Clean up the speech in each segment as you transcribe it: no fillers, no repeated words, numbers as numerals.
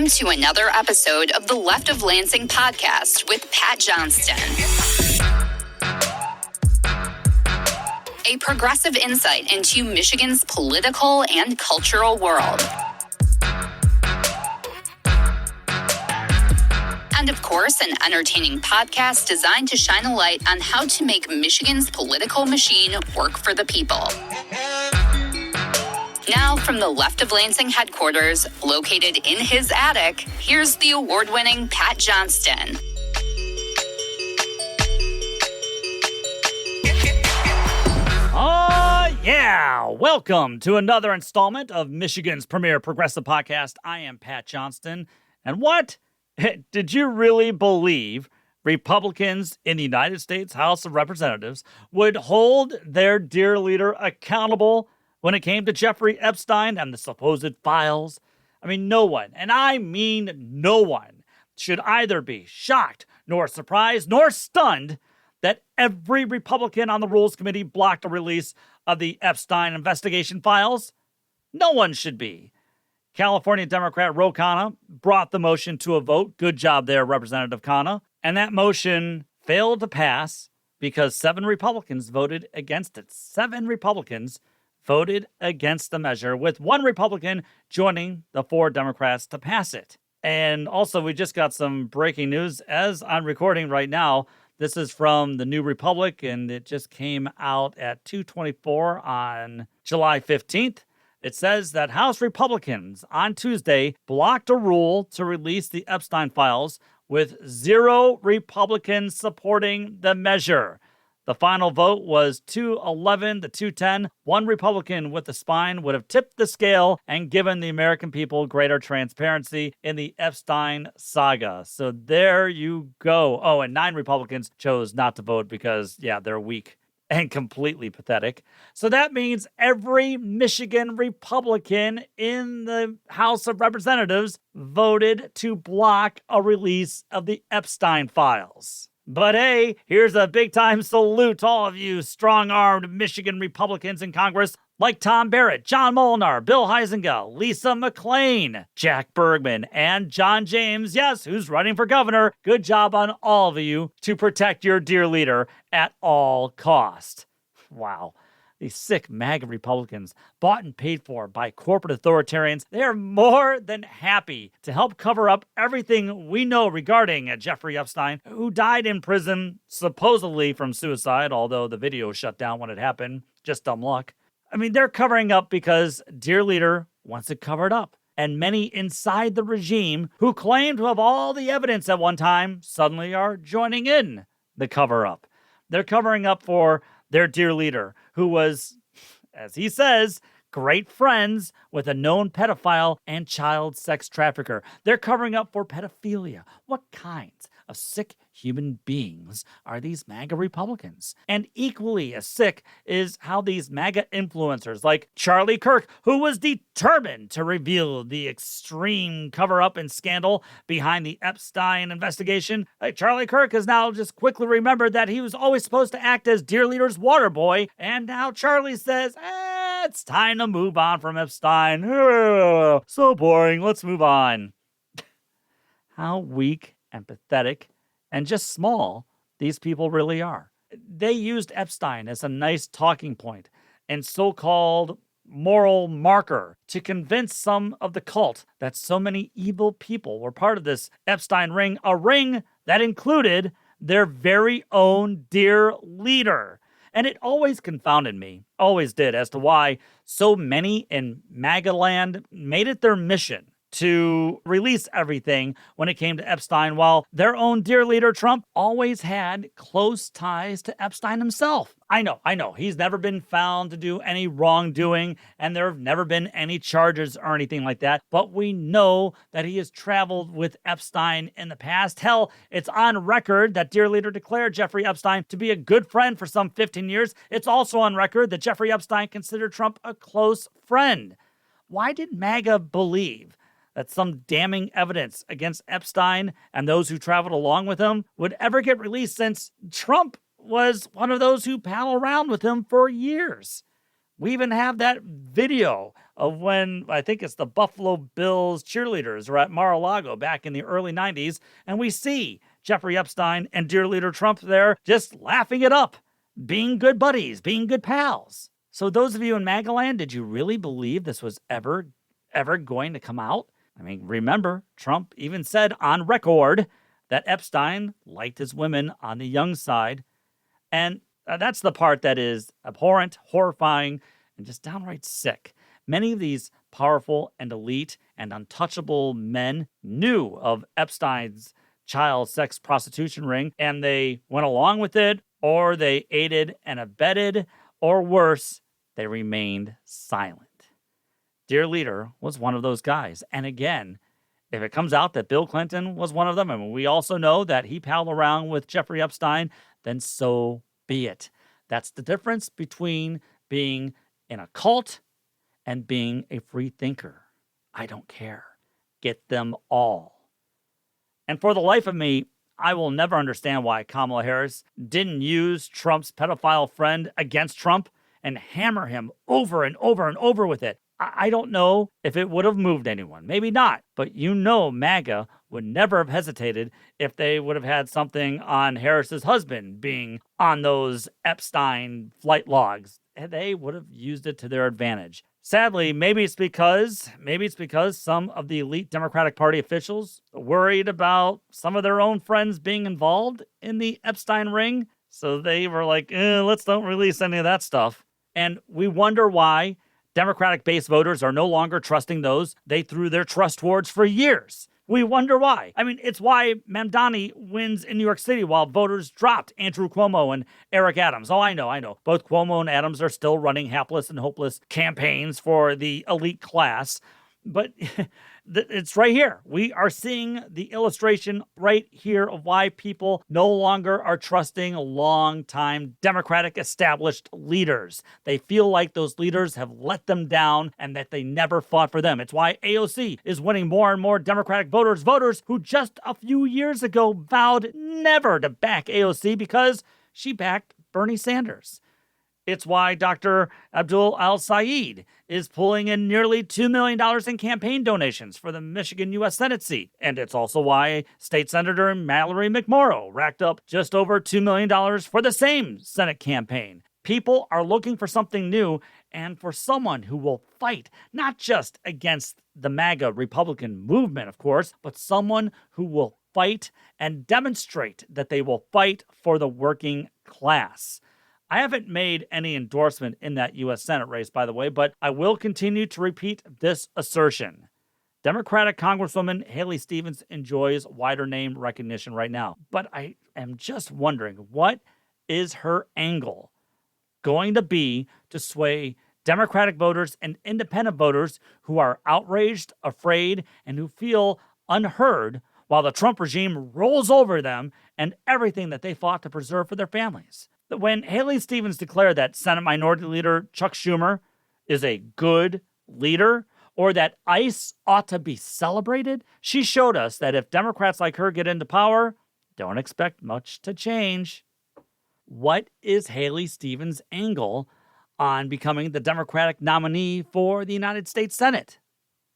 Welcome to another episode of the Left of Lansing podcast with Pat Johnston. A progressive insight into Michigan's political and cultural world. And of course, an entertaining podcast designed to shine a light on how to make Michigan's political machine work for the people. Now, from the Left of Lansing headquarters, located in his attic, here's the award-winning Pat Johnston. Yeah! Welcome to another installment of Michigan's premier progressive podcast. I am Pat Johnston. And what? Did you really believe Republicans in the United States House of Representatives would hold their dear leader accountable when it came to Jeffrey Epstein and the supposed files? I mean, no one, and I mean no one, should either be shocked, nor surprised, nor stunned that every Republican on the Rules Committee blocked the release of the Epstein investigation files. No one should be. California Democrat Ro Khanna brought the motion to a vote. Good job there, Representative Khanna. And that motion failed to pass because 7 Republicans voted against it. 7 Republicans voted against the measure, with 1 Republican joining the 4 Democrats to pass it. And also, we just got some breaking news as I'm recording right now. This is from the New Republic, and it just came out at 2:24 on July 15th. It says that House Republicans on Tuesday blocked a rule to release the Epstein files, with 0 Republicans supporting the measure. The final vote was 211 to 210. 1 Republican with the spine would have tipped the scale and given the American people greater transparency in the Epstein saga. So there you go. Oh, and 9 Republicans chose not to vote because, they're weak and completely pathetic. So that means every Michigan Republican in the House of Representatives voted to block a release of the Epstein files. But hey, here's a big-time salute to all of you strong-armed Michigan Republicans in Congress like Tom Barrett, John Molnar, Bill Huizenga, Lisa McClain, Jack Bergman, and John James, yes, who's running for governor. Good job on all of you to protect your dear leader at all cost. Wow. These sick MAGA Republicans, bought and paid for by corporate authoritarians, they are more than happy to help cover up everything we know regarding Jeffrey Epstein, who died in prison, supposedly from suicide, although the video shut down when it happened. Just dumb luck. I mean, they're covering up because dear leader wants it covered up. And many inside the regime who claim to have all the evidence at one time suddenly are joining in the cover-up. They're covering up for their dear leader, who was, as he says, great friends with a known pedophile and child sex trafficker. They're covering up for pedophilia. What kinds of sick human beings are these MAGA Republicans? And equally as sick is how these MAGA influencers like Charlie Kirk, who was determined to reveal the extreme cover-up and scandal behind the Epstein investigation. Charlie Kirk has now just quickly remembered that he was always supposed to act as dear leader's water boy, and now Charlie says, it's time to move on from Epstein. So boring, let's move on. How weak and pathetic and just small these people really are. They used Epstein as a nice talking point and so-called moral marker to convince some of the cult that so many evil people were part of this Epstein ring, a ring that included their very own dear leader. And it always confounded me, always did, as to why so many in MAGA land made it their mission to release everything when it came to Epstein, while their own dear leader, Trump, always had close ties to Epstein himself. I know, he's never been found to do any wrongdoing, and there have never been any charges or anything like that, but we know that he has traveled with Epstein in the past. Hell, it's on record that dear leader declared Jeffrey Epstein to be a good friend for some 15 years. It's also on record that Jeffrey Epstein considered Trump a close friend. Why did MAGA believe that some damning evidence against Epstein and those who traveled along with him would ever get released, since Trump was one of those who pal around with him for years? We even have that video of when, I think it's the Buffalo Bills cheerleaders are at Mar-a-Lago back in the early 90s, and we see Jeffrey Epstein and dear leader Trump there just laughing it up, being good buddies, being good pals. So those of you in MAGA land, did you really believe this was ever going to come out? I mean, remember, Trump even said on record that Epstein liked his women on the young side. And that's the part that is abhorrent, horrifying, and just downright sick. Many of these powerful and elite and untouchable men knew of Epstein's child sex prostitution ring, and they went along with it, or they aided and abetted, or worse, they remained silent. Dear leader was one of those guys. And again, if it comes out that Bill Clinton was one of them, and we also know that he palled around with Jeffrey Epstein, then so be it. That's the difference between being in a cult and being a free thinker. I don't care. Get them all. And for the life of me, I will never understand why Kamala Harris didn't use Trump's pedophile friend against Trump and hammer him over and over and over with it. I don't know if it would have moved anyone. Maybe not. But MAGA would never have hesitated if they would have had something on Harris's husband being on those Epstein flight logs. They would have used it to their advantage. Sadly, maybe it's because some of the elite Democratic Party officials worried about some of their own friends being involved in the Epstein ring. So they were like, let's don't release any of that stuff. And we wonder why Democratic base voters are no longer trusting those they threw their trust towards for years. We wonder why. I mean, it's why Mamdani wins in New York City while voters dropped Andrew Cuomo and Eric Adams. Oh, I know. Both Cuomo and Adams are still running hapless and hopeless campaigns for the elite class. But it's right here. We are seeing the illustration right here of why people no longer are trusting longtime Democratic established leaders. They feel like those leaders have let them down and that they never fought for them. It's why AOC is winning more and more Democratic voters who just a few years ago vowed never to back AOC because she backed Bernie Sanders. It's why Dr. Abdul Al-Sayed is pulling in nearly $2 million in campaign donations for the Michigan U.S. Senate seat. And it's also why State Senator Mallory McMorrow racked up just over $2 million for the same Senate campaign. People are looking for something new and for someone who will fight, not just against the MAGA Republican movement, of course, but someone who will fight and demonstrate that they will fight for the working class. I haven't made any endorsement in that U.S. Senate race, by the way, but I will continue to repeat this assertion. Democratic Congresswoman Haley Stevens enjoys wider name recognition right now, but I am just wondering, what is her angle going to be to sway Democratic voters and independent voters who are outraged, afraid, and who feel unheard while the Trump regime rolls over them and everything that they fought to preserve for their families? When Haley Stevens declared that Senate Minority Leader Chuck Schumer is a good leader, or that ICE ought to be celebrated, she showed us that if Democrats like her get into power, don't expect much to change. What is Haley Stevens' angle on becoming the Democratic nominee for the United States Senate?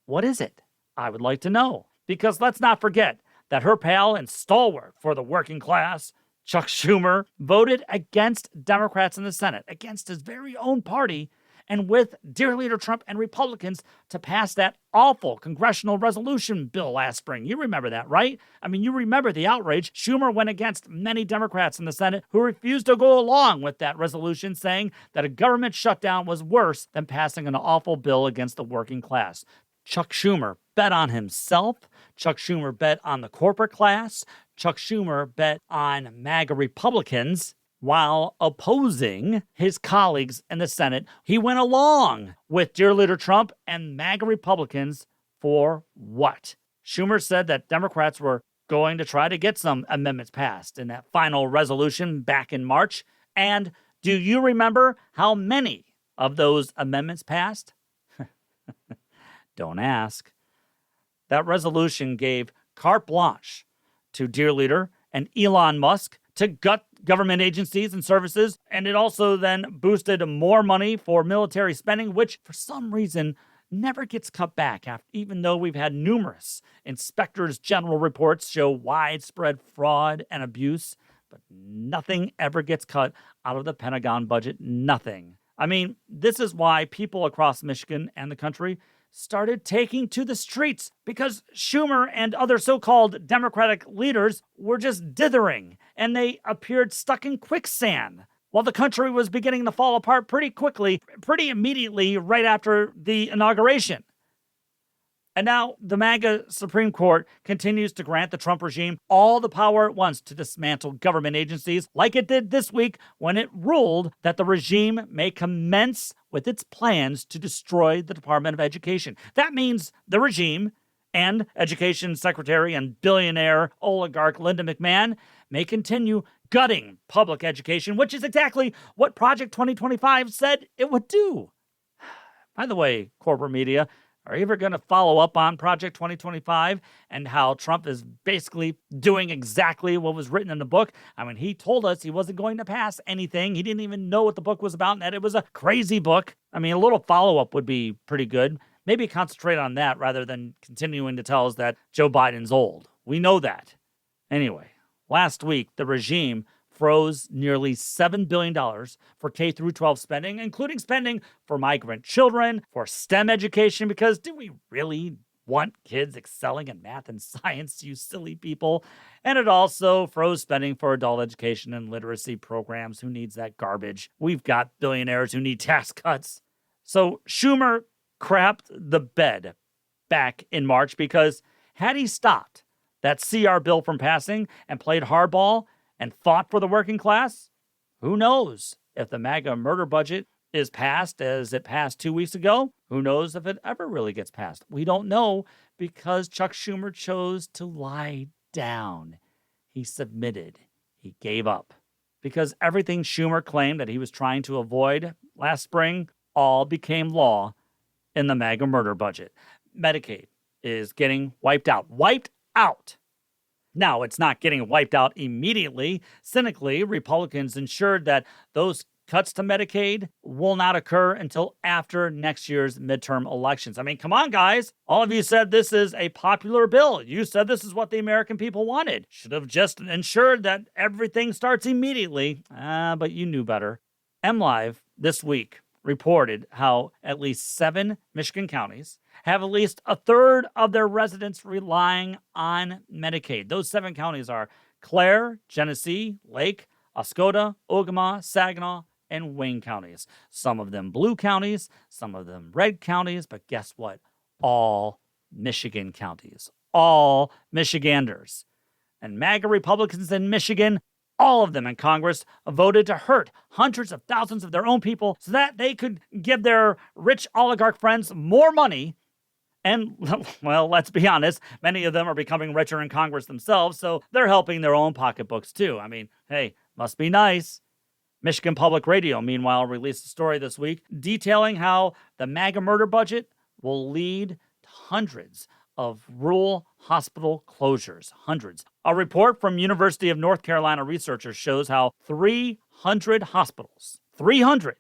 What is it? I would like to know. Because let's not forget that her pal and stalwart for the working class, Chuck Schumer, voted against Democrats in the Senate, against his very own party, and with dear leader Trump and Republicans to pass that awful congressional resolution bill last spring. You remember that, right? I mean, you remember the outrage. Schumer went against many Democrats in the Senate who refused to go along with that resolution, saying that a government shutdown was worse than passing an awful bill against the working class. Chuck Schumer bet on himself. Chuck Schumer bet on the corporate class. Chuck Schumer bet on MAGA Republicans while opposing his colleagues in the Senate. He went along with dear leader Trump and MAGA Republicans for what? Schumer said that Democrats were going to try to get some amendments passed in that final resolution back in March. And do you remember how many of those amendments passed? Don't ask. That resolution gave carte blanche to dear leader and Elon Musk to gut government agencies and services, and it also then boosted more money for military spending, which for some reason never gets cut back, even though we've had numerous inspectors general reports show widespread fraud and abuse, but nothing ever gets cut out of the Pentagon budget. Nothing. I mean, this is why people across Michigan and the country started taking to the streets, because Schumer and other so-called Democratic leaders were just dithering, and they appeared stuck in quicksand, while the country was beginning to fall apart pretty quickly, pretty immediately right after the inauguration. And now the MAGA Supreme Court continues to grant the Trump regime all the power it wants to dismantle government agencies, like it did this week when it ruled that the regime may commence with its plans to destroy the Department of Education. That means the regime and Education Secretary and billionaire oligarch Linda McMahon may continue gutting public education, which is exactly what Project 2025 said it would do. By the way, corporate media, are you ever going to follow up on Project 2025 and how Trump is basically doing exactly what was written in the book? I mean, he told us he wasn't going to pass anything. He didn't even know what the book was about and that it was a crazy book. I mean, a little follow-up would be pretty good. Maybe concentrate on that rather than continuing to tell us that Joe Biden's old. We know that. Anyway, last week, the regime froze nearly $7 billion for K-12 spending, including spending for migrant children, for STEM education, because do we really want kids excelling in math and science, you silly people? And it also froze spending for adult education and literacy programs. Who needs that garbage? We've got billionaires who need tax cuts. So Schumer crapped the bed back in March, because had he stopped that CR bill from passing and played hardball and fought for the working class, who knows if the MAGA murder budget is passed as it passed 2 weeks ago? Who knows if it ever really gets passed? We don't know, because Chuck Schumer chose to lie down. He submitted. He gave up. Because everything Schumer claimed that he was trying to avoid last spring all became law in the MAGA murder budget. Medicaid is getting wiped out. Wiped out! Now, it's not getting wiped out immediately. Cynically, Republicans ensured that those cuts to Medicaid will not occur until after next year's midterm elections. I mean, come on, guys. All of you said this is a popular bill. You said this is what the American people wanted. Should have just ensured that everything starts immediately. But you knew better. MLive this week reported how at least 7 Michigan counties have at least a third of their residents relying on Medicaid. Those 7 counties are Clare, Genesee, Lake, Oscoda, Ogama, Saginaw, and Wayne counties. Some of them blue counties, some of them red counties, but guess what? All Michigan counties. All Michiganders. And MAGA Republicans in Michigan, all of them in Congress, voted to hurt hundreds of thousands of their own people so that they could give their rich oligarch friends more money. And, well, let's be honest, many of them are becoming richer in Congress themselves, so they're helping their own pocketbooks too. I mean, hey, must be nice. Michigan Public Radio, meanwhile, released a story this week detailing how the MAGA murder budget will lead to hundreds of rural hospital closures. Hundreds. A report from University of North Carolina researchers shows how 300 hospitals, 300,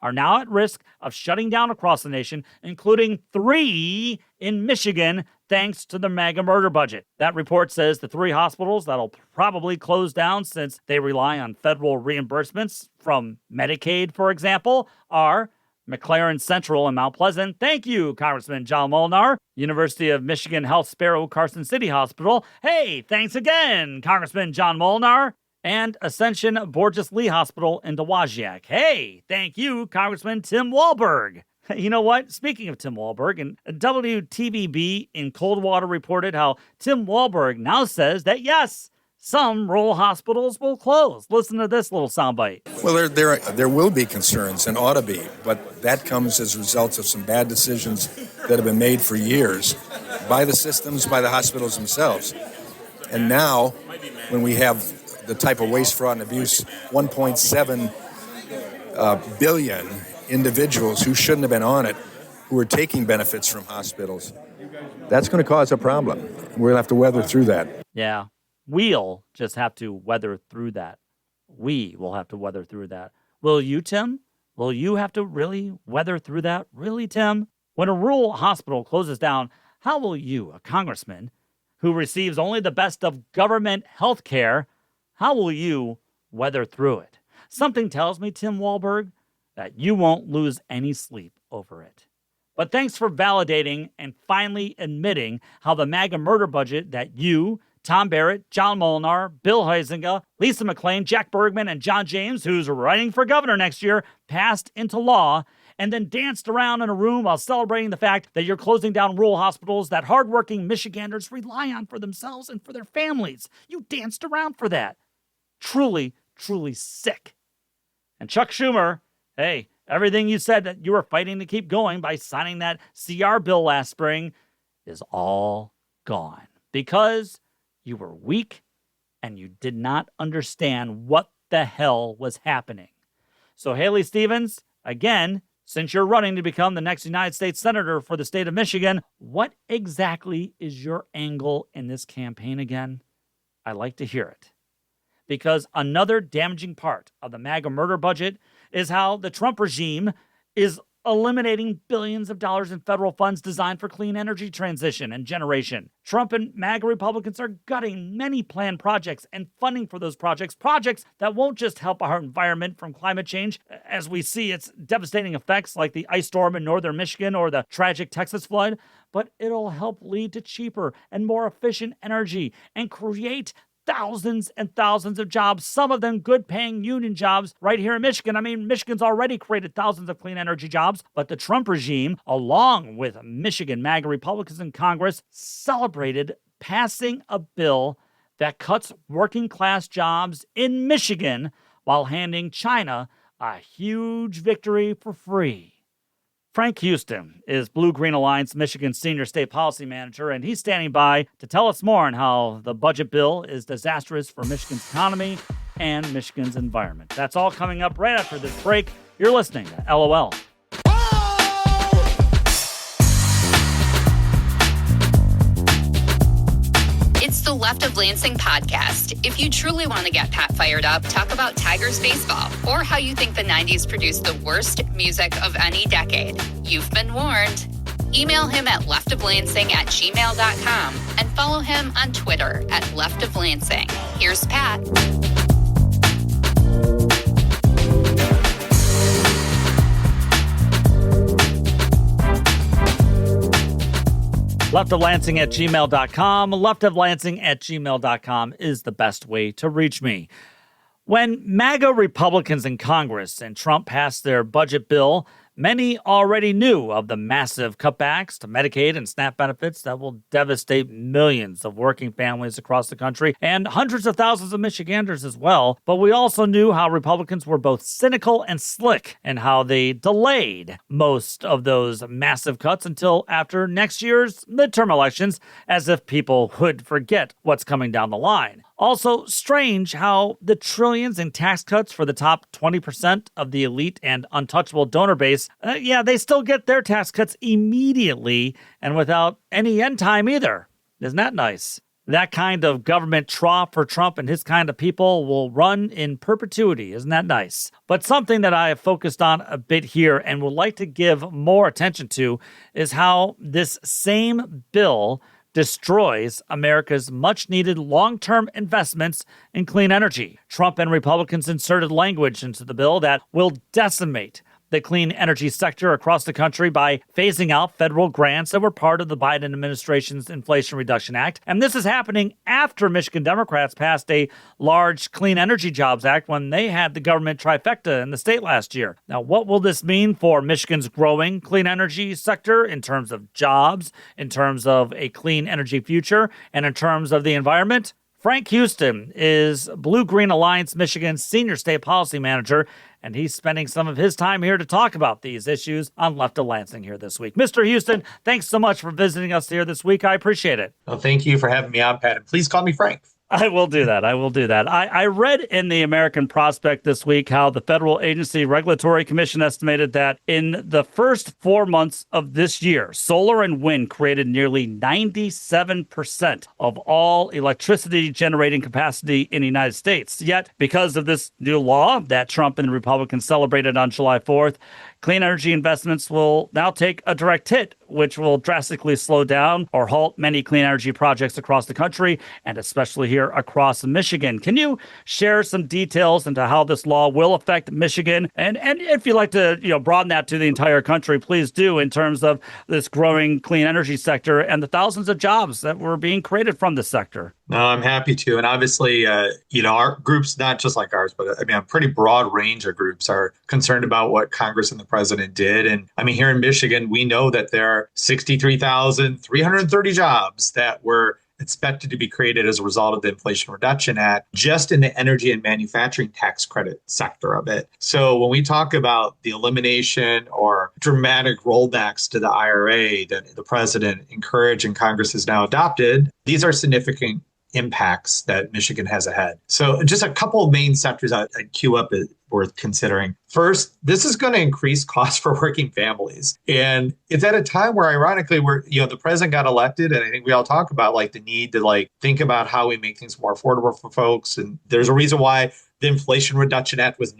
are now at risk of shutting down across the nation, including 3 in Michigan, thanks to the MAGA murder budget. That report says the 3 hospitals that'll probably close down since they rely on federal reimbursements from Medicaid, for example, are McLaren Central in Mount Pleasant. Thank you, Congressman John Molnar. University of Michigan Health Sparrow Carson City Hospital. Hey, thanks again, Congressman John Molnar. And Ascension Borges Lee Hospital in Dowagiac. Hey, thank you, Congressman Tim Walberg. You know what? Speaking of Tim Walberg, and WTVB in Coldwater reported how Tim Walberg now says that, yes, some rural hospitals will close. Listen to this little soundbite. Well, there will be concerns and ought to be, but that comes as a result of some bad decisions that have been made for years by the systems, by the hospitals themselves. And now, when we have the type of waste, fraud, and abuse, 1.7 billion individuals who shouldn't have been on it, who are taking benefits from hospitals, that's going to cause a problem. We'll have to weather through that. Yeah. We'll just have to weather through that. We will have to weather through that. Will you, Tim? Will you have to really weather through that? Really, Tim? When a rural hospital closes down, how will you, a congressman who receives only the best of government health care, how will you weather through it? Something tells me, Tim Wahlberg, that you won't lose any sleep over it. But thanks for validating and finally admitting how the MAGA murder budget that you, Tom Barrett, John Molinar, Bill Huizenga, Lisa McClain, Jack Bergman, and John James, who's running for governor next year, passed into law, and then danced around in a room while celebrating the fact that you're closing down rural hospitals that hardworking Michiganders rely on for themselves and for their families. You danced around for that. Truly, truly sick. And Chuck Schumer, hey, everything you said that you were fighting to keep going by signing that CR bill last spring is all gone because you were weak and you did not understand what the hell was happening. So Haley Stevens, again, since you're running to become the next United States Senator for the state of Michigan, what exactly is your angle in this campaign again? I'd like to hear it. Because another damaging part of the MAGA murder budget is how the Trump regime is eliminating billions of dollars in federal funds designed for clean energy transition and generation. Trump and MAGA Republicans are gutting many planned projects and funding for those projects that won't just help our environment from climate change, as we see its devastating effects like the ice storm in northern Michigan or the tragic Texas flood, but it'll help lead to cheaper and more efficient energy and create thousands and thousands of jobs, some of them good-paying union jobs right here in Michigan. I mean, Michigan's already created thousands of clean energy jobs, but the Trump regime, along with Michigan MAGA Republicans in Congress, celebrated passing a bill that cuts working-class jobs in Michigan while handing China a huge victory for free. Frank Houston is BlueGreen Alliance Michigan's Senior State Policy Manager, and he's standing by to tell us more on how the budget bill is disastrous for Michigan's economy and Michigan's environment. That's all coming up right after this break. You're listening to LOL. It's the Left of Lansing podcast. If you truly want to get Pat fired up, talk about Tigers baseball or how you think the 90s produced the worst music of any decade, you've been warned. Email him at leftoflansing@gmail.com and follow him on Twitter at leftoflansing. Here's Pat. leftoflansing@gmail.com. leftoflansing@gmail.com is the best way to reach me. When MAGA Republicans in Congress and Trump passed their budget bill, many already knew of the massive cutbacks to Medicaid and SNAP benefits that will devastate millions of working families across the country and hundreds of thousands of Michiganders as well. But we also knew how Republicans were both cynical and slick and how they delayed most of those massive cuts until after next year's midterm elections, as if people would forget what's coming down the line. Also, strange how the trillions in tax cuts for the top 20% of the elite and untouchable donor base, they still get their tax cuts immediately and without any end time either. Isn't that nice? That kind of government trough for Trump and his kind of people will run in perpetuity. Isn't that nice? But something that I have focused on a bit here and would like to give more attention to is how this same bill destroys America's much-needed long-term investments in clean energy. Trump and Republicans inserted language into the bill that will decimate the clean energy sector across the country by phasing out federal grants that were part of the Biden administration's Inflation Reduction Act. And this is happening after Michigan Democrats passed a large Clean Energy Jobs Act when they had the government trifecta in the state last year. Now, what will this mean for Michigan's growing clean energy sector in terms of jobs, in terms of a clean energy future, and in terms of the environment? Frank Houston is BlueGreen Alliance Michigan's Senior State Policy Manager, and he's spending some of his time here to talk about these issues on Left of Lansing here this week. Mr. Houston, thanks so much for visiting us here this week. I appreciate it. Well, thank you for having me on, Pat. And please call me Frank. I will do that. I will do that. I read in the American Prospect this week how the Federal Agency Regulatory Commission estimated that in the first 4 months of this year, solar and wind created nearly 97% of all electricity generating capacity in the United States. Yet, because of this new law that Trump and Republicans celebrated on July 4th, clean energy investments will now take a direct hit, which will drastically slow down or halt many clean energy projects across the country, and especially here across Michigan. Can you share some details into how this law will affect Michigan? And if you'd like to broaden that to the entire country, please do, in terms of this growing clean energy sector and the thousands of jobs that were being created from this sector. No, I'm happy to. And obviously, our groups, not just like ours, but a pretty broad range of groups are concerned about what Congress and the president did. And here in Michigan, we know that there are 63,330 jobs that were expected to be created as a result of the Inflation Reduction Act, just in the energy and manufacturing tax credit sector of it. So when we talk about the elimination or dramatic rollbacks to the IRA that the president encouraged and Congress has now adopted, these are significant impacts that Michigan has ahead. So just a couple of main sectors I'd queue up worth considering. First, this is going to increase costs for working families. And it's at a time where, ironically, the president got elected. And I think we all talk about the need to think about how we make things more affordable for folks. And there's a reason why the Inflation Reduction Act was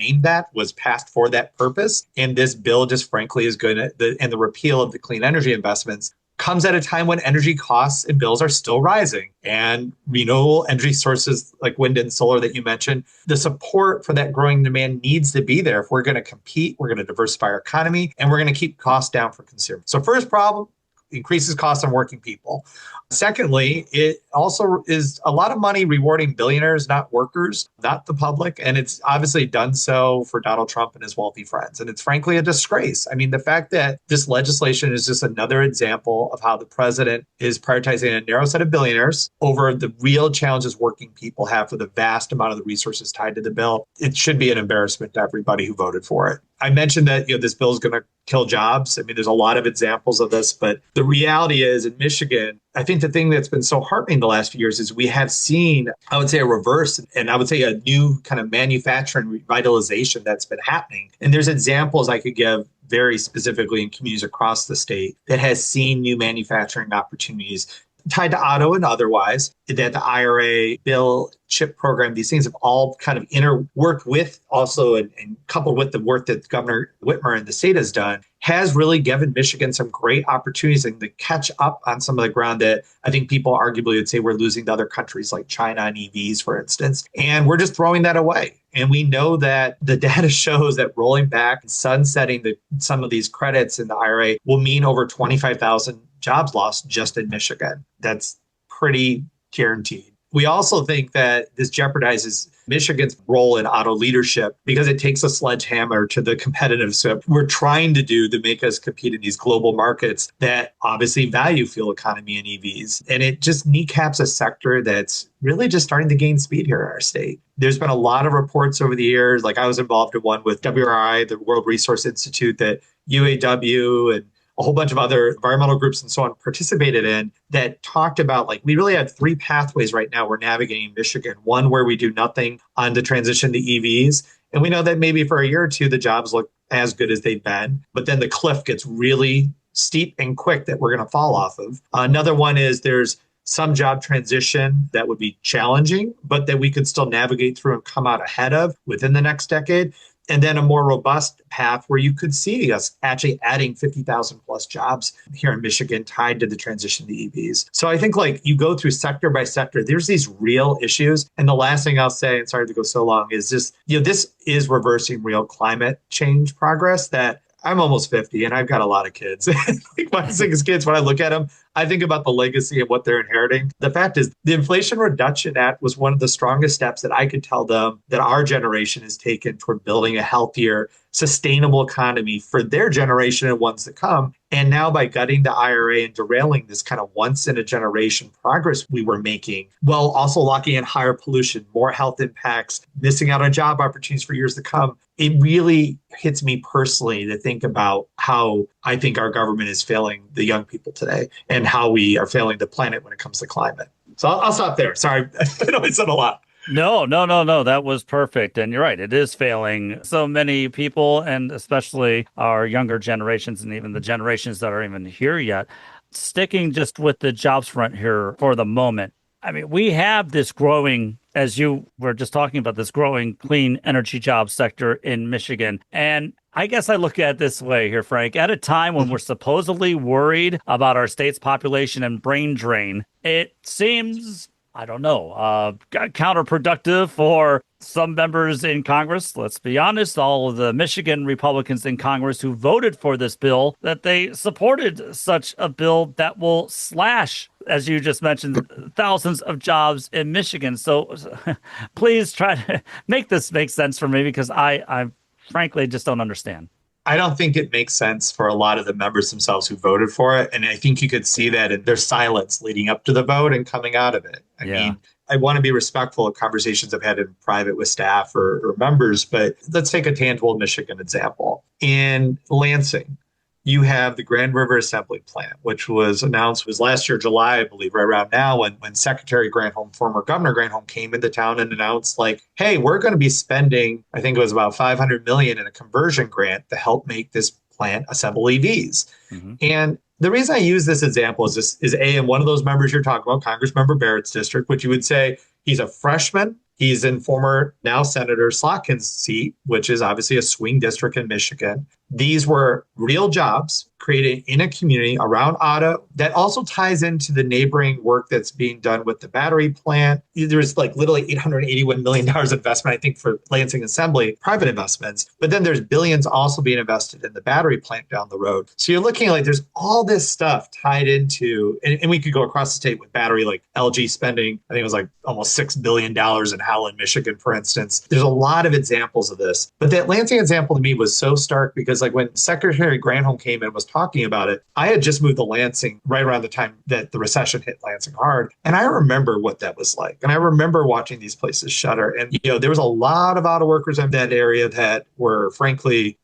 passed for that purpose. And this bill just frankly is going to, and the repeal of the clean energy investments comes at a time when energy costs and bills are still rising. And renewable energy sources like wind and solar that you mentioned, the support for that growing demand needs to be there. If we're going to compete, we're going to diversify our economy, and we're going to keep costs down for consumers. So first problem, increases costs on working people. Secondly, it also is a lot of money rewarding billionaires, not workers, not the public. And it's obviously done so for Donald Trump and his wealthy friends. And it's frankly a disgrace. The fact that this legislation is just another example of how the president is prioritizing a narrow set of billionaires over the real challenges working people have for the vast amount of the resources tied to the bill. It should be an embarrassment to everybody who voted for it. I mentioned that this bill is going to kill jobs. There's a lot of examples of this, but the reality is in Michigan, I think the thing that's been so heartening the last few years is we have seen, I would say, a reverse, and I would say a new kind of manufacturing revitalization that's been happening. And there's examples I could give very specifically in communities across the state that has seen new manufacturing opportunities tied to auto and otherwise, that the IRA, bill, chip program, these things have all kind of worked with also and coupled with the work that Governor Whitmer and the state has done, has really given Michigan some great opportunities and to catch up on some of the ground that I think people arguably would say we're losing to other countries like China and EVs, for instance. And we're just throwing that away. And we know that the data shows that rolling back and sunsetting some of these credits in the IRA will mean over 25,000 jobs lost just in Michigan. That's pretty guaranteed. We also think that this jeopardizes Michigan's role in auto leadership because it takes a sledgehammer to the competitive stuff we're trying to do to make us compete in these global markets that obviously value fuel economy and EVs. And it just kneecaps a sector that's really just starting to gain speed here in our state. There's been a lot of reports over the years, like I was involved in one with WRI, the World Resource Institute, that UAW and a whole bunch of other environmental groups and so on participated in that talked about, we really have three pathways right now we're navigating Michigan. One where we do nothing on the transition to EVs. And we know that maybe for a year or two, the jobs look as good as they've been. But then the cliff gets really steep and quick that we're going to fall off of. Another one is there's some job transition that would be challenging, but that we could still navigate through and come out ahead of within the next decade. And then a more robust path where you could see us actually adding 50,000 plus jobs here in Michigan tied to the transition to EVs. So I think you go through sector by sector, there's these real issues. And the last thing I'll say, and sorry to go so long, is just, this is reversing real climate change progress that I'm almost 50 and I've got a lot of kids. My 6 kids, when I look at them, I think about the legacy of what they're inheriting. The fact is, the Inflation Reduction Act was one of the strongest steps that I could tell them that our generation has taken toward building a healthier, sustainable economy for their generation and ones that come. And now by gutting the IRA and derailing this kind of once in a generation progress we were making, while also locking in higher pollution, more health impacts, missing out on job opportunities for years to come, it really hits me personally to think about how I think our government is failing the young people today and how we are failing the planet when it comes to climate. So I'll stop there. Sorry, I know I said a lot. No. That was perfect. And you're right. It is failing so many people, and especially our younger generations and even the generations that are even here yet. Sticking just with the jobs front here for the moment. I mean, we have this growing, as you were just talking about, this growing clean energy job sector in Michigan. And I guess I look at it this way here, Frank. At a time when we're supposedly worried about our state's population and brain drain, it seems, I don't know, counterproductive for some members in Congress. Let's be honest, all of the Michigan Republicans in Congress who voted for this bill, that they supported such a bill that will slash, as you just mentioned, thousands of jobs in Michigan. So please try to make this make sense for me, because I frankly just don't understand. I don't think it makes sense for a lot of the members themselves who voted for it. And I think you could see that in their silence leading up to the vote and coming out of it. I mean, I want to be respectful of conversations I've had in private with staff or members, but let's take a tangible Michigan example. In Lansing, you have the Grand River Assembly Plant, which was announced was last year, July, I believe, right around now, when Secretary Granholm, former Governor Granholm, came into town and announced, like, hey, we're going to be spending, I think it was about $500 million in a conversion grant to help make this plant assemble EVs. Mm-hmm. And the reason I use this example is in one of those members you're talking about, Congressmember Barrett's district, which you would say he's a freshman. He's in former, now Senator Slotkin's seat, which is obviously a swing district in Michigan. These were real jobs created in a community around Ottawa that also ties into the neighboring work that's being done with the battery plant. There's like literally $881 million investment, I think, for Lansing Assembly, private investments. But then there's billions also being invested in the battery plant down the road. So you're looking like there's all this stuff tied into, and we could go across the state with battery, like LG spending, I think it was like almost $6 billion in Howland, Michigan, for instance. There's a lot of examples of this. But that Lansing example to me was so stark because like when Secretary Granholm came in and was talking about it, I had just moved to Lansing right around the time that the recession hit Lansing hard. And I remember what that was like. And I remember watching these places shutter. And, there was a lot of auto workers in that area that were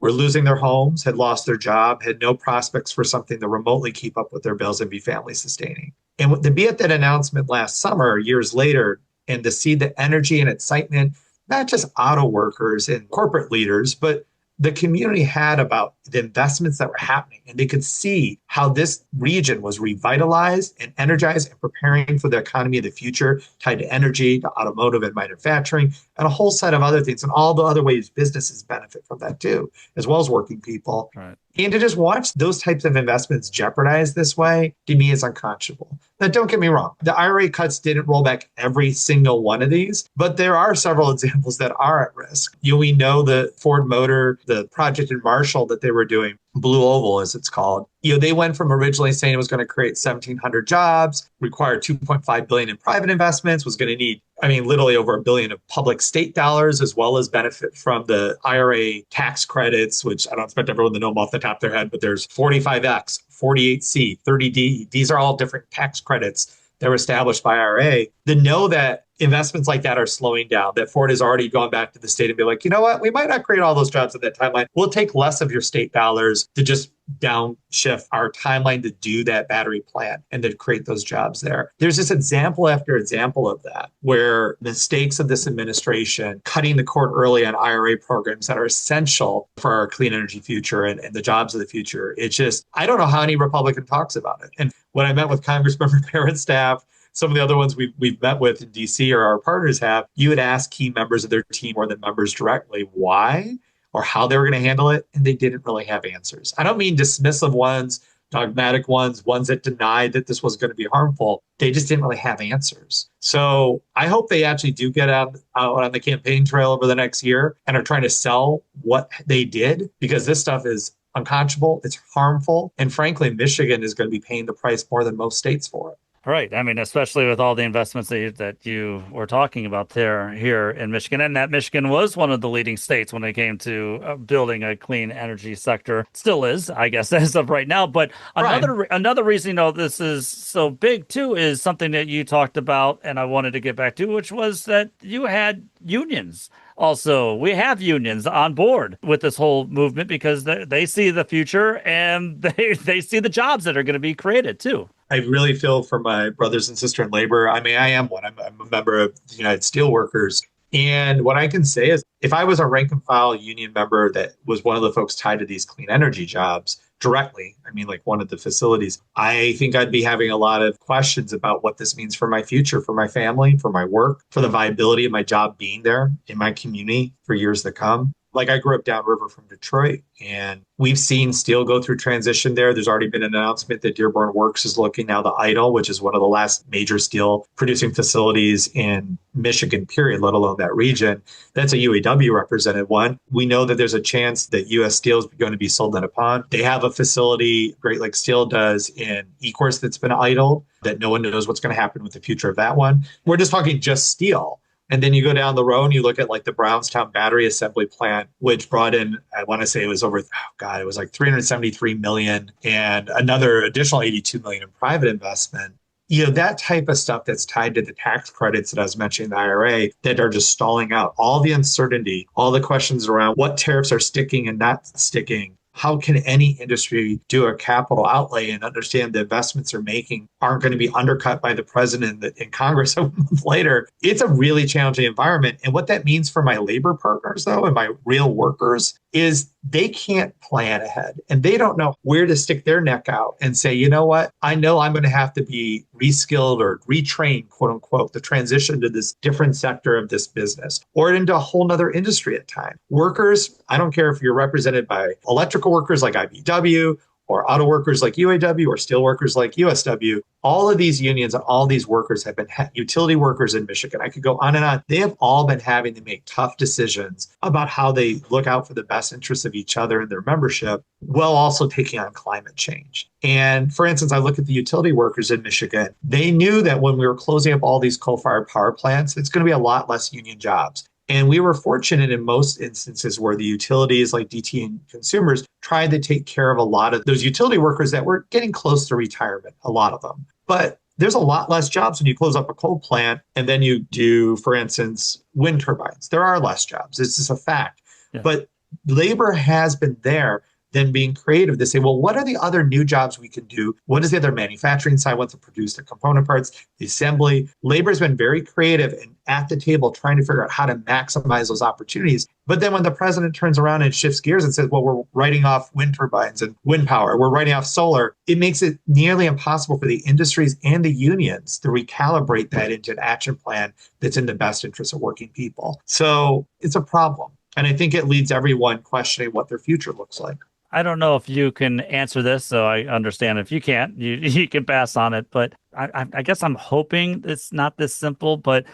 losing their homes, had lost their job, had no prospects for something to remotely keep up with their bills and be family sustaining. And to be at that announcement last summer, years later, and to see the energy and excitement, not just auto workers and corporate leaders, but the community had about the investments that were happening. And they could see how this region was revitalized and energized and preparing for the economy of the future, tied to energy, to automotive and manufacturing, and a whole set of other things, and all the other ways businesses benefit from that too, as well as working people. Right. And to just watch those types of investments jeopardized this way, to me, is unconscionable. Now, don't get me wrong. The IRA cuts didn't roll back every single one of these, but there are several examples that are at risk. We know the Ford Motor, the project in Marshall that they were doing, Blue Oval, as it's called. They went from originally saying it was going to create 1,700 jobs, require $2.5 billion in private investments, was going to need, literally over $1 billion of public state dollars, as well as benefit from the IRA tax credits, which I don't expect everyone to know them off the top of their head, but there's 45X, 48C, 30D. These are all different tax credits that were established by IRA. To know that investments like that are slowing down, that Ford has already gone back to the state and be like, you know what, we might not create all those jobs at that timeline. We'll take less of your state dollars to just downshift our timeline to do that battery plant and to create those jobs there. There's just example after example of that, where mistakes of this administration, cutting the cord early on IRA programs that are essential for our clean energy future and the jobs of the future. It's just, I don't know how any Republican talks about it. And when I met with Congressmember Barrett's staff, some of the other ones we've met with in DC or our partners have, you would ask key members of their team more than members directly why or how they were going to handle it, and they didn't really have answers. I don't mean dismissive ones, dogmatic ones that denied that this was going to be harmful. They just didn't really have answers. So I hope they actually do get out on the campaign trail over the next year and are trying to sell what they did, because this stuff is unconscionable, it's harmful, and frankly, Michigan is going to be paying the price more than most states for it. Right. Especially with all the investments that you were talking about here in Michigan, and that Michigan was one of the leading states when it came to building a clean energy sector. Still is, I guess, as of right now. But another reason, this is so big, too, is something that you talked about, and I wanted to get back to, which was that you had unions. Also, we have unions on board with this whole movement because they see the future and they see the jobs that are going to be created, too. I really feel for my brothers and sisters in labor. I mean, I am one. I'm a member of the United Steelworkers. And what I can say is if I was a rank and file union member that was one of the folks tied to these clean energy jobs directly, I mean, like one of the facilities, I think I'd be having a lot of questions about what this means for my future, for my family, for my work, for the viability of my job being there in my community for years to come. Like I grew up downriver from Detroit, and we've seen steel go through transition there. There's already been an announcement that Dearborn Works is looking now to idle, which is one of the last major steel producing facilities in Michigan, period, let alone that region. That's a UAW represented one. We know that there's a chance that U.S. Steel is going to be sold in upon. They have a facility, Great Lakes Steel does, in Ecorse that's been idled, that no one knows what's going to happen with the future of that one. We're just talking just steel. And then you go down the road and you look at like the Brownstown battery assembly plant, which brought in, I want to say it was over, it was like 373 million and another additional 82 million in private investment. You know, that type of stuff that's tied to the tax credits that I was mentioning, the IRA, that are just stalling out. All the uncertainty, all the questions around what tariffs are sticking and not sticking. How can any industry do a capital outlay and understand the investments they're making aren't going to be undercut by the president in Congress a month later? It's a really challenging environment. And what that means for my labor partners, though, and my real workers, is they can't plan ahead and they don't know where to stick their neck out and say, you know what, I know I'm going to have to be reskilled or retrained, quote unquote, the transition to this different sector of this business or into a whole nother industry at time. Workers, I don't care if you're represented by electrical workers like IBW or auto workers like UAW or steel workers like USW. All of these unions and all these workers have been utility workers in Michigan. I could go on and on. They have all been having to make tough decisions about how they look out for the best interests of each other and their membership, while also taking on climate change. And for instance, I look at the utility workers in Michigan. They knew that when we were closing up all these coal-fired power plants, it's going to be a lot less union jobs. And we were fortunate in most instances where the utilities like DT and consumers tried to take care of a lot of those utility workers that were getting close to retirement, a lot of them. But there's a lot less jobs when you close up a coal plant and then you do, for instance, wind turbines. There are less jobs. It's just a fact. Yeah. But labor has been there. Then being creative to say, well, what are the other new jobs we can do? What is the other manufacturing side? What's to produce the component parts, the assembly? Labor has been very creative and at the table trying to figure out how to maximize those opportunities. But then when the president turns around and shifts gears and says, well, we're writing off wind turbines and wind power, we're writing off solar, it makes it nearly impossible for the industries and the unions to recalibrate that into an action plan that's in the best interest of working people. So it's a problem. And I think it leads everyone questioning what their future looks like. I don't know if you can answer this, so I understand if you can't, you can pass on it. But I guess I'm hoping it's not this simple. But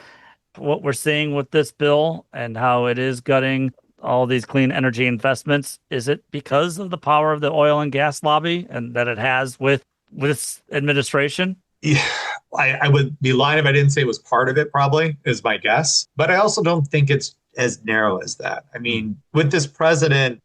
what we're seeing with this bill and how it is gutting all these clean energy investments, is it because of the power of the oil and gas lobby and that it has with this administration? Yeah, I would be lying if I didn't say it was part of it, probably, is my guess. But I also don't think it's as narrow as that. I mean, with this president...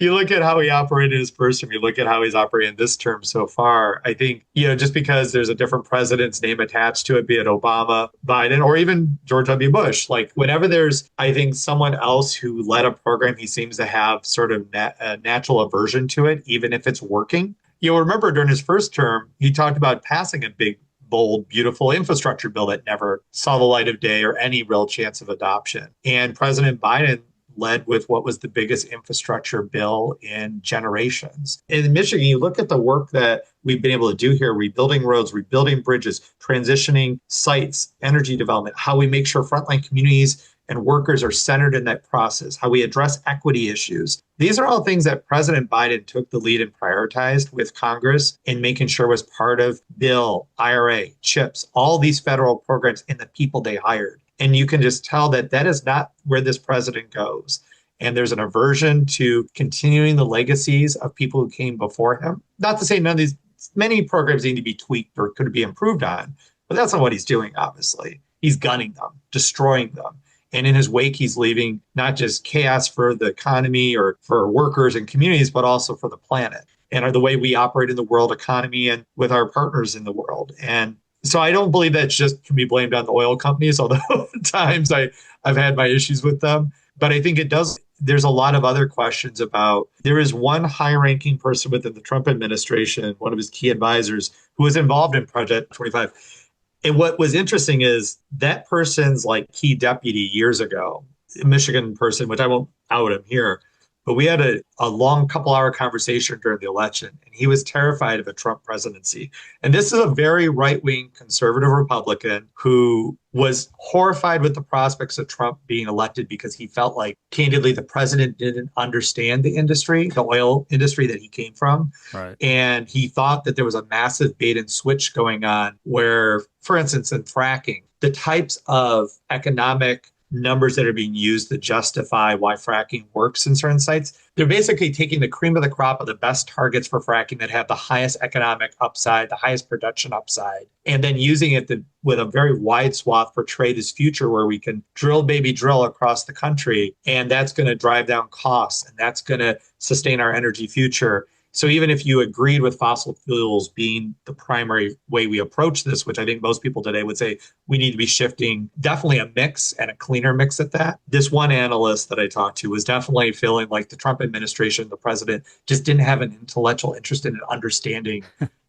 You look at how he operated his first term, you look at how he's operating this term so far. I think, just because there's a different president's name attached to it, be it Obama, Biden, or even George W. Bush, like whenever there's, I think, someone else who led a program, he seems to have sort of a natural aversion to it, even if it's working. You'll remember during his first term, he talked about passing a big, bold, beautiful infrastructure bill that never saw the light of day or any real chance of adoption. And President Biden led with what was the biggest infrastructure bill in generations. In Michigan, you look at the work that we've been able to do here, rebuilding roads, rebuilding bridges, transitioning sites, energy development, how we make sure frontline communities and workers are centered in that process, how we address equity issues. These are all things that President Biden took the lead and prioritized with Congress in making sure was part of bill, IRA, CHIPS, all these federal programs and the people they hired. And you can just tell that that is not where this president goes. And there's an aversion to continuing the legacies of people who came before him. Not to say none of these, many programs need to be tweaked or could be improved on, but that's not what he's doing, obviously. He's gunning them, destroying them. And in his wake, he's leaving not just chaos for the economy or for workers and communities, but also for the planet and the way we operate in the world economy and with our partners in the world. And so I don't believe that just can be blamed on the oil companies, although at times I've had my issues with them. But I think it does there's a lot of other questions about, there is one high-ranking person within the Trump administration, one of his key advisors, who was involved in Project 25. And what was interesting is that person's like key deputy years ago, a Michigan person, which I won't out him here, but we had a long couple-hour conversation during the election, and he was terrified of a Trump presidency. And this is a very right-wing conservative Republican who was horrified with the prospects of Trump being elected because he felt like, candidly, the president didn't understand the industry, the oil industry that he came from. Right. And he thought that there was a massive bait and switch going on where, for instance, in fracking, the types of economic numbers that are being used to justify why fracking works in certain sites. They're basically taking the cream of the crop of the best targets for fracking that have the highest economic upside, the highest production upside, and then using it with a very wide swath portray this future where we can drill, baby, drill across the country. And that's going to drive down costs, and that's going to sustain our energy future. So even if you agreed with fossil fuels being the primary way we approach this, which I think most people today would say we need to be shifting, definitely a mix and a cleaner mix at that. This one analyst that I talked to was definitely feeling like the Trump administration, the president, just didn't have an intellectual interest in understanding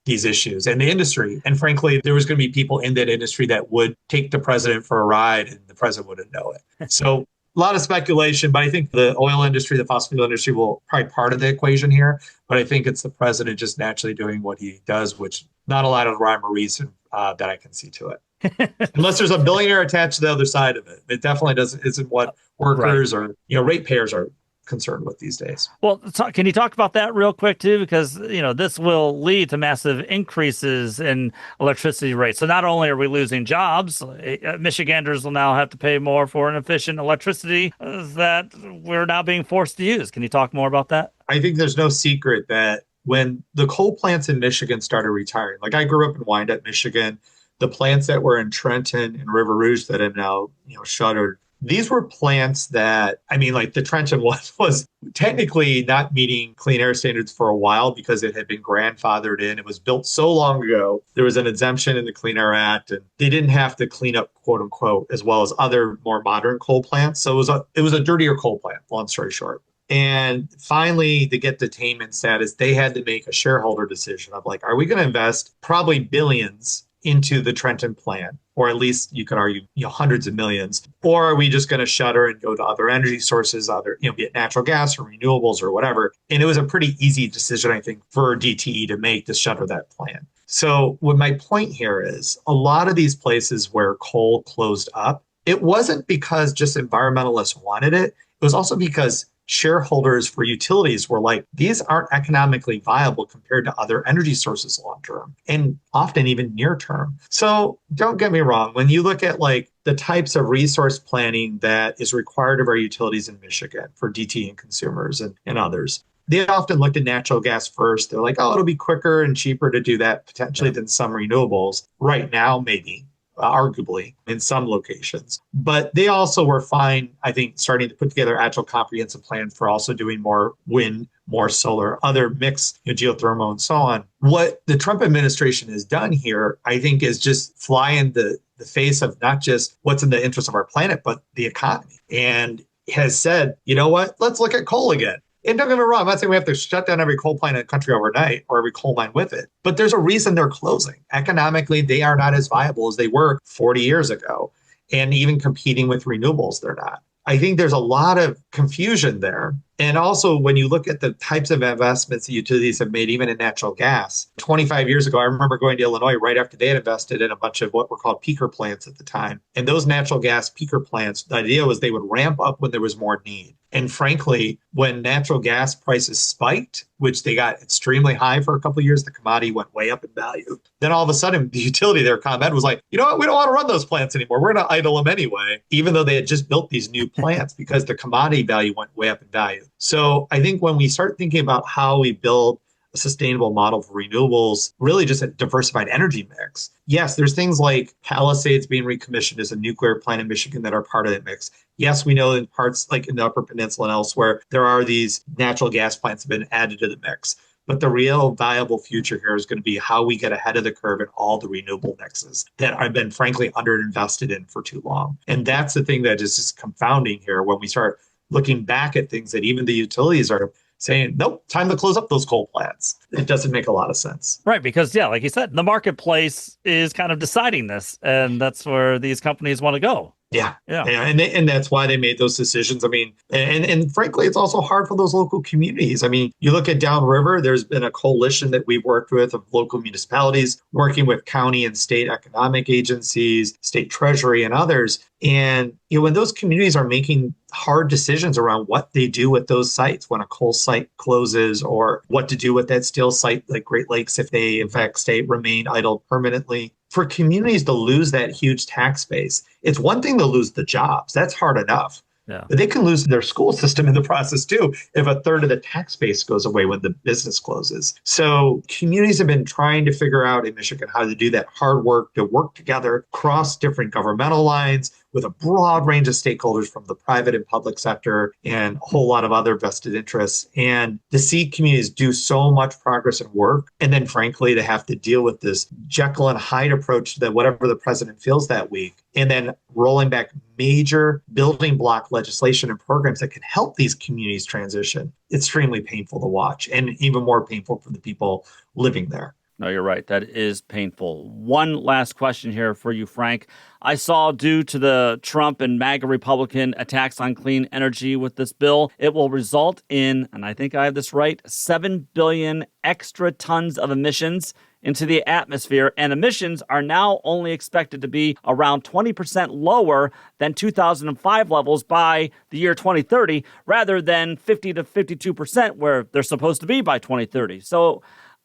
these issues and the industry. And frankly, there was going to be people in that industry that would take the president for a ride and the president wouldn't know it. So a lot of speculation, but I think the oil industry, the fossil fuel industry will probably part of the equation here. But I think it's the president just naturally doing what he does, which not a lot of rhyme or reason that I can see to it. Unless there's a billionaire attached to the other side of it. It definitely isn't what workers or ratepayers are concerned with these days. Well, can you talk about that real quick too? Because, this will lead to massive increases in electricity rates. So not only are we losing jobs, Michiganders will now have to pay more for inefficient electricity that we're now being forced to use. Can you talk more about that? I think there's no secret that when the coal plants in Michigan started retiring, like I grew up in Wyandotte, Michigan, the plants that were in Trenton and River Rouge that have now, shuttered, these were plants that, like the Trenton one was technically not meeting clean air standards for a while because it had been grandfathered in. It was built so long ago. There was an exemption in the Clean Air Act, and they didn't have to clean up, quote unquote, as well as other more modern coal plants. So it was a dirtier coal plant, long story short. And finally, to get the attainment status, they had to make a shareholder decision of like, are we going to invest probably billions into the Trenton plant, or at least you could argue, hundreds of millions, or are we just going to shutter and go to other energy sources, be it natural gas or renewables or whatever? And it was a pretty easy decision, I think, for DTE to make to shutter that plant. So what my point here is, a lot of these places where coal closed up, it wasn't because just environmentalists wanted it. It was also because shareholders for utilities were like, these aren't economically viable compared to other energy sources long term, and often even near term. So don't get me wrong, when you look at like the types of resource planning that is required of our utilities in Michigan for DTE and consumers and others, they often looked at natural gas first. They're like, oh, it'll be quicker and cheaper to do that potentially than some renewables. Right now, maybe. Arguably in some locations. But they also were fine, I think, starting to put together actual comprehensive plan for also doing more wind, more solar, other mix, geothermal and so on. What the Trump administration has done here, I think, is just fly in the face of not just what's in the interest of our planet, but the economy. And has said, you know what, let's look at coal again. And don't get me wrong, I'm not saying we have to shut down every coal plant in the country overnight or every coal mine with it, but there's a reason they're closing. Economically, they are not as viable as they were 40 years ago. And even competing with renewables, they're not. I think there's a lot of confusion there. And also, when you look at the types of investments that utilities have made, even in natural gas, 25 years ago, I remember going to Illinois right after they had invested in a bunch of what were called peaker plants at the time. And those natural gas peaker plants, the idea was they would ramp up when there was more need. And frankly, when natural gas prices spiked, which they got extremely high for a couple of years, the commodity went way up in value. Then all of a sudden, the utility there, ComEd, was like, you know what, we don't want to run those plants anymore. We're going to idle them anyway, even though they had just built these new plants because the commodity value went way up in value. So I think when we start thinking about how we build a sustainable model for renewables, really just a diversified energy mix. Yes, there's things like Palisades being recommissioned as a nuclear plant in Michigan that are part of that mix. Yes, we know in parts like in the Upper Peninsula and elsewhere, there are these natural gas plants that have been added to the mix. But the real viable future here is going to be how we get ahead of the curve in all the renewable mixes that have been, frankly, underinvested in for too long. And that's the thing that is just confounding here when we start looking back at things that even the utilities are saying, nope, time to close up those coal plants. It doesn't make a lot of sense. Right, because, like you said, the marketplace is kind of deciding this, and that's where these companies want to go. Yeah. And that's why they made those decisions. I mean, and frankly, it's also hard for those local communities. I mean, you look at downriver, there's been a coalition that we've worked with of local municipalities, working with county and state economic agencies, state treasury, and others. And when those communities are making hard decisions around what they do with those sites when a coal site closes, or what to do with that steel site like Great Lakes if they in fact remain idle permanently. For communities to lose that huge tax base, it's one thing to lose the jobs. That's hard enough. Yeah. But they can lose their school system in the process too if a third of the tax base goes away when the business closes. So communities have been trying to figure out in Michigan how to do that hard work, to work together across different governmental lines with a broad range of stakeholders from the private and public sector and a whole lot of other vested interests. And to see communities do so much progress and work, and then frankly, to have to deal with this Jekyll and Hyde approach to whatever the president feels that week, and then rolling back major building block legislation and programs that can help these communities transition, it's extremely painful to watch, and even more painful for the people living there. No, you're right. That is painful. One last question here for you, Frank. I saw, due to the Trump and MAGA Republican attacks on clean energy with this bill, it will result in, and I think I have this right, 7 billion extra tons of emissions into the atmosphere, and emissions are now only expected to be around 20% lower than 2005 levels by the year 2030, rather than 50 to 52% where they're supposed to be by 2030. So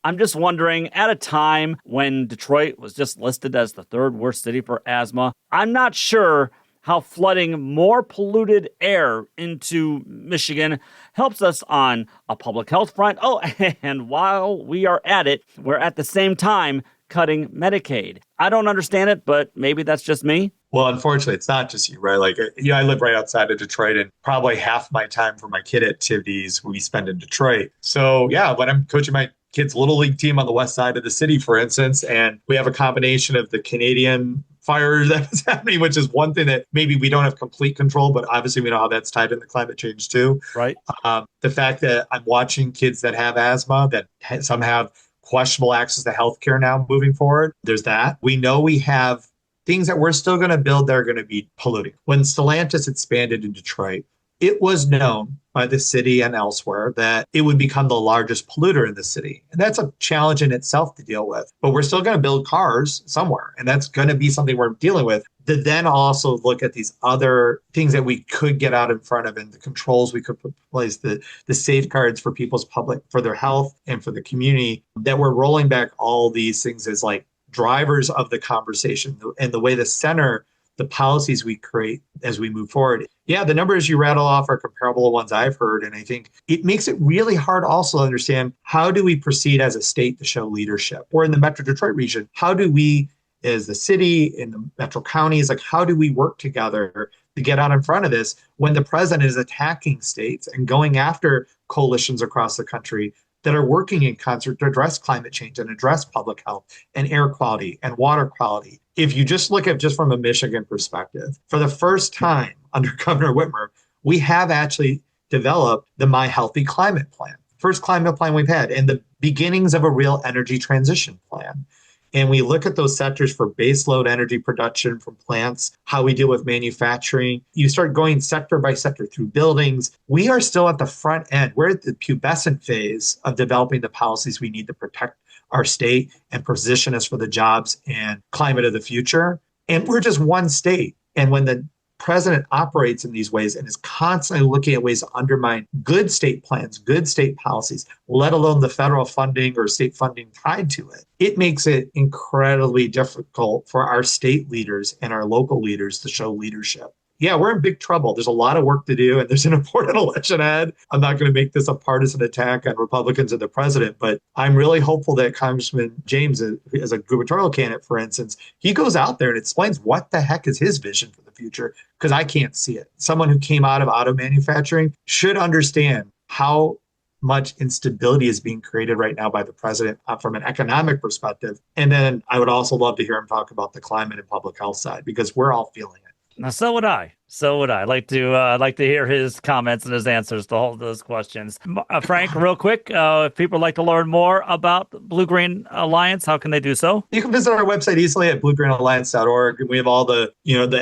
I'm just wondering, at a time when Detroit was just listed as the third worst city for asthma, I'm not sure how flooding more polluted air into Michigan helps us on a public health front. Oh, and while we are at it, we're at the same time cutting Medicaid. I don't understand it, but maybe that's just me. Well, unfortunately, it's not just you, right? Like, I live right outside of Detroit, and probably half my time for my kid activities we spend in Detroit. So yeah, when I'm coaching my kids' little league team on the west side of the city, for instance, and we have a combination of the Canadian fire that's happening, which is one thing that maybe we don't have complete control, but obviously we know how that's tied into climate change too. Right. The fact that I'm watching kids that have asthma, that some have questionable access to healthcare now moving forward. There's that. We know we have things that we're still going to build that are going to be polluting. When Stellantis expanded in Detroit, it was known by the city and elsewhere that it would become the largest polluter in the city. And that's a challenge in itself to deal with. But we're still going to build cars somewhere. And that's going to be something we're dealing with. To then also look at these other things that we could get out in front of, and the controls we could put in place, the safeguards for people's public, for their health and for the community, that we're rolling back all these things as like drivers of the conversation and the way the center, the policies we create as we move forward. Yeah, the numbers you rattle off are comparable to ones I've heard. And I think it makes it really hard also to understand, how do we proceed as a state to show leadership? Or in the Metro Detroit region, how do we, as the city, in the metro counties, like how do we work together to get out in front of this when the president is attacking states and going after coalitions across the country that are working in concert to address climate change and address public health and air quality and water quality? If you just look at just from a Michigan perspective, for the first time under Governor Whitmer, we have actually developed the My Healthy Climate Plan, first climate plan we've had, and the beginnings of a real energy transition plan. And we look at those sectors for baseload energy production from plants, how we deal with manufacturing. You start going sector by sector through buildings. We are still at the front end. We're at the pubescent phase of developing the policies we need to protect our state and position us for the jobs and climate of the future. And we're just one state. And when the president operates in these ways and is constantly looking at ways to undermine good state plans, good state policies, let alone the federal funding or state funding tied to it, it makes it incredibly difficult for our state leaders and our local leaders to show leadership. Yeah, we're in big trouble. There's a lot of work to do, and there's an important election ahead. I'm not going to make this a partisan attack on Republicans and the president, but I'm really hopeful that Congressman James, as a gubernatorial candidate, for instance, he goes out there and explains what the heck is his vision for the future, because I can't see it. Someone who came out of auto manufacturing should understand how much instability is being created right now by the president from an economic perspective. And then I would also love to hear him talk about the climate and public health side, because we're all feeling it. Now, so would I. So would I. I'd like to hear his comments and his answers to all those questions. Frank, real quick, if people would like to learn more about BlueGreen Alliance, how can they do so? You can visit our website easily at bluegreenalliance.org. We have all the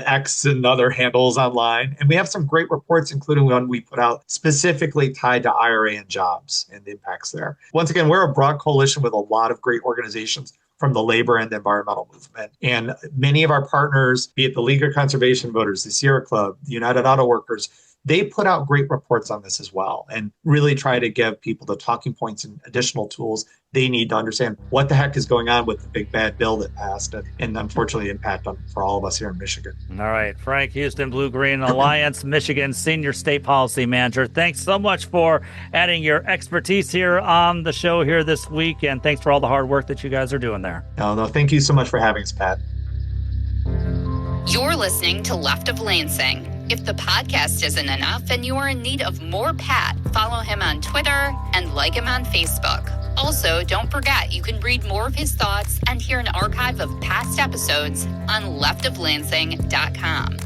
X and other handles online. And we have some great reports, including one we put out specifically tied to IRA and jobs and the impacts there. Once again, we're a broad coalition with a lot of great organizations from the labor and the environmental movement. And many of our partners, be it the League of Conservation Voters, the Sierra Club, the United Auto Workers, they put out great reports on this as well and really try to give people the talking points and additional tools they need to understand what the heck is going on with the big bad bill that passed and unfortunately impact for all of us here in Michigan. All right. Frank Houston, BlueGreen Alliance, Michigan Senior State Policy Manager. Thanks so much for adding your expertise here on the show here this week. And thanks for all the hard work that you guys are doing there. No, thank you so much for having us, Pat. You're listening to Left of Lansing. If the podcast isn't enough and you are in need of more Pat, follow him on Twitter and like him on Facebook. Also, don't forget you can read more of his thoughts and hear an archive of past episodes on leftoflansing.com.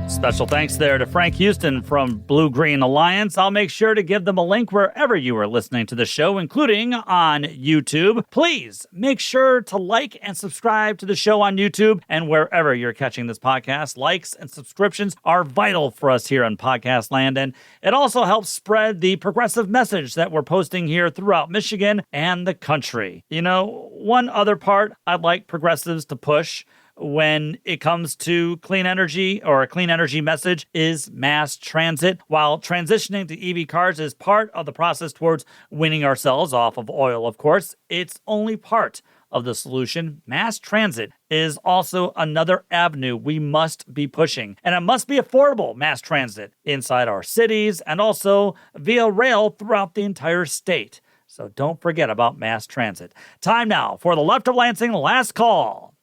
Special thanks there to Frank Houston from BlueGreen Alliance. I'll make sure to give them a link wherever you are listening to the show, including on YouTube. Please make sure to like and subscribe to the show on YouTube and wherever you're catching this podcast. Likes and subscriptions are vital for us here on Podcast Land, and it also helps spread the progressive message that we're posting here throughout Michigan and the country. You know, one other part I'd like progressives to push when it comes to clean energy or a clean energy message is mass transit. While transitioning to EV cars is part of the process towards weaning ourselves off of oil, of course, it's only part of the solution. Mass transit is also another avenue we must be pushing. And it must be affordable mass transit inside our cities and also via rail throughout the entire state. So don't forget about mass transit. Time now for the Left of Lansing Last Call.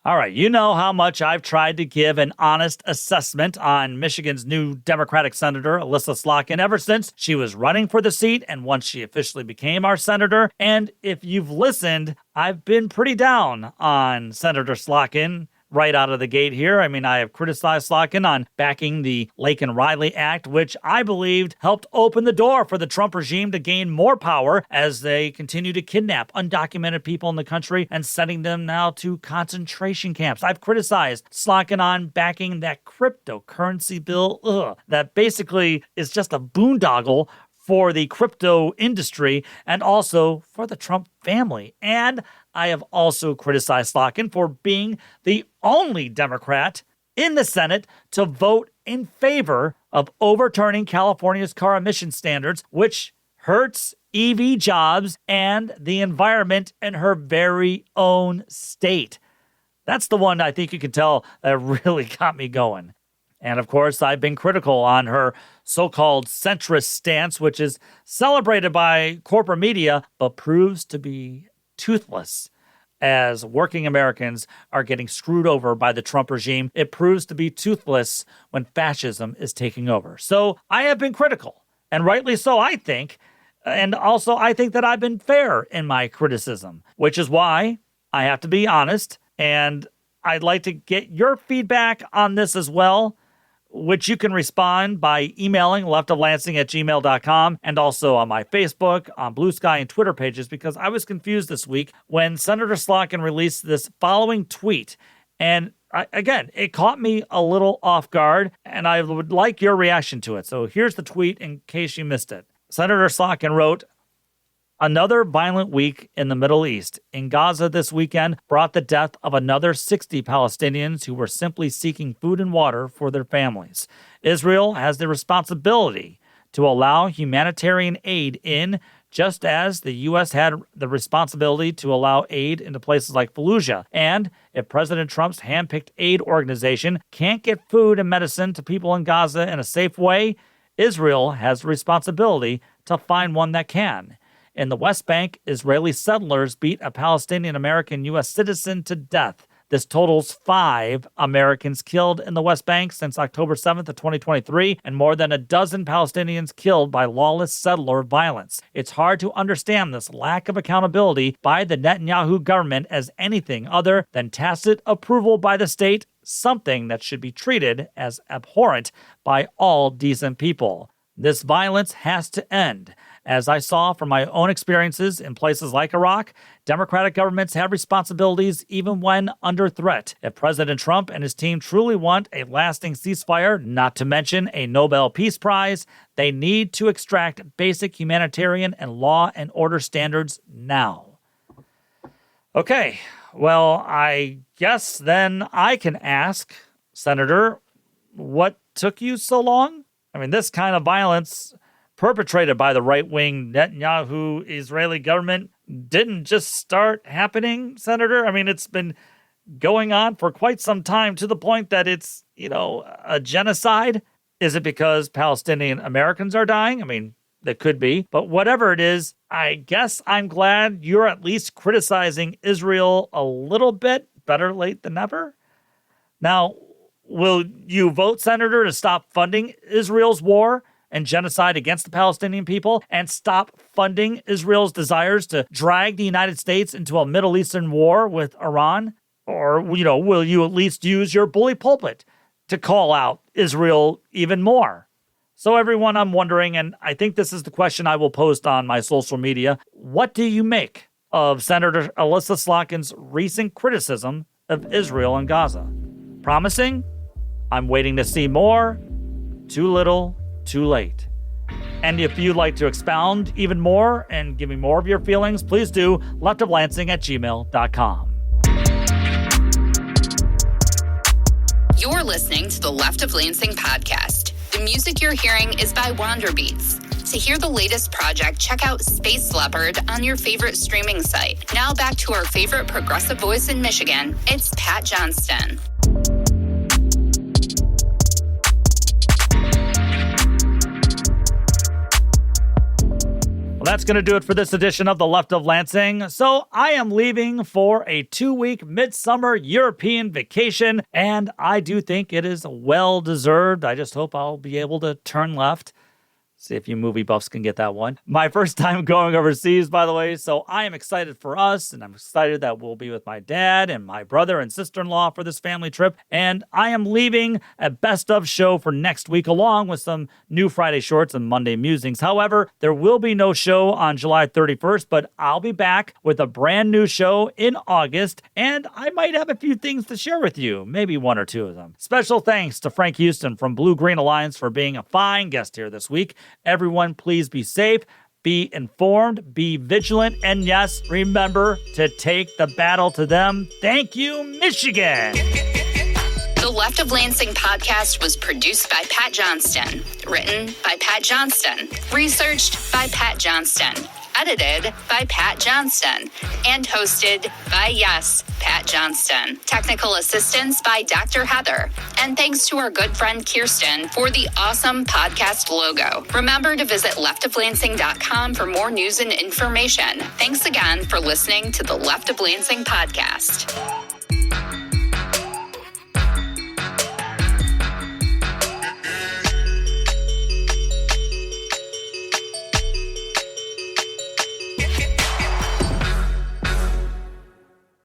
All right, you know how much I've tried to give an honest assessment on Michigan's new Democratic Senator, Call-Slotkin, ever since she was running for the seat and once she officially became our senator. And if you've listened, I've been pretty down on Senator Slotkin right out of the gate here. I mean, I have criticized Slotkin on backing the Laken-Riley Act, which I believed helped open the door for the Trump regime to gain more power as they continue to kidnap undocumented people in the country and sending them now to concentration camps. I've criticized Slotkin on backing that cryptocurrency bill, that basically is just a boondoggle for the crypto industry and also for the Trump family. And I have also criticized Slotkin for being the only Democrat in the Senate to vote in favor of overturning California's car emission standards, which hurts EV jobs and the environment in her very own state. That's the one I think you can tell that really got me going. And of course, I've been critical on her so-called centrist stance, which is celebrated by corporate media, but proves to be toothless as working Americans are getting screwed over by the Trump regime. It proves to be toothless when fascism is taking over. So I have been critical, and rightly so, I think. And also, I think that I've been fair in my criticism, which is why I have to be honest. And I'd like to get your feedback on this as well, which you can respond by emailing leftoflansing@gmail.com and also on my Facebook, on Blue Sky, and Twitter pages, because I was confused this week when Senator Slotkin released this following tweet. And again, it caught me a little off guard, and I would like your reaction to it. So here's the tweet in case you missed it. Senator Slotkin wrote, "Another violent week in the Middle East. In Gaza this weekend brought the death of another 60 Palestinians who were simply seeking food and water for their families. Israel has the responsibility to allow humanitarian aid in, just as the U.S. had the responsibility to allow aid into places like Fallujah. And if President Trump's handpicked aid organization can't get food and medicine to people in Gaza in a safe way, Israel has the responsibility to find one that can. In the West Bank, Israeli settlers beat a Palestinian-American U.S. citizen to death This totals 5 Americans killed in the West Bank since October 7th of 2023, and more than a dozen Palestinians killed by lawless settler violence. It's hard to understand this lack of accountability by the Netanyahu government as anything other than tacit approval by the state, something that should be treated as abhorrent by all decent people. This violence has to end. As I saw from my own experiences in places like Iraq, democratic governments have responsibilities even when under threat. If President Trump and his team truly want a lasting ceasefire, not to mention a Nobel Peace Prize, they need to extract basic humanitarian and law and order standards now. Okay, well, I guess then I can ask, Senator, what took you so long? I mean, this kind of violence perpetrated by the right-wing Netanyahu Israeli government didn't just start happening, Senator. I mean, it's been going on for quite some time to the point that it's, a genocide. Is it because Palestinian Americans are dying? I mean, that could be. But whatever it is, I guess I'm glad you're at least criticizing Israel a little bit. Better late than never. Now, will you vote, Senator, to stop funding Israel's war and genocide against the Palestinian people and stop funding Israel's desires to drag the United States into a Middle Eastern war with Iran? Or, will you at least use your bully pulpit to call out Israel even more? So everyone, I'm wondering, and I think this is the question I will post on my social media, what do you make of Senator Alyssa Slotkin's recent criticism of Israel and Gaza? Promising? I'm waiting to see more. Too little, too late. And if you'd like to expound even more and give me more of your feelings, please do leftoflansing@gmail.com. You're listening to the Left of Lansing podcast. The music you're hearing is by Wander Beats. To hear the latest project, check out Space Leopard on your favorite streaming site. Now back to our favorite progressive voice in Michigan. It's Pat Johnston. That's going to do it for this edition of the Left of Lansing. So I am leaving for a 2-week midsummer European vacation, and I do think it is well-deserved. I just hope I'll be able to turn left. See if you movie buffs can get that one. My first time going overseas, by the way, so I am excited for us, and I'm excited that we'll be with my dad and my brother and sister-in-law for this family trip, and I am leaving a best-of show for next week, along with some new Friday shorts and Monday musings. However, there will be no show on July 31st, but I'll be back with a brand new show in August, and I might have a few things to share with you, maybe 1 or 2 of them. Special thanks to Frank Houston from BlueGreen Alliance for being a fine guest here this week. Everyone, please be safe, be informed, be vigilant, and yes, remember to take the battle to them. Thank you, Michigan. The Left of Lansing podcast was produced by Pat Johnston, written by Pat Johnston, researched by Pat Johnston, edited by Pat Johnston, and hosted by, yes, Pat Johnston. Technical assistance by Dr. Heather. And thanks to our good friend Kirsten for the awesome podcast logo. Remember to visit leftoflansing.com for more news and information. Thanks again for listening to the Left of Lansing podcast.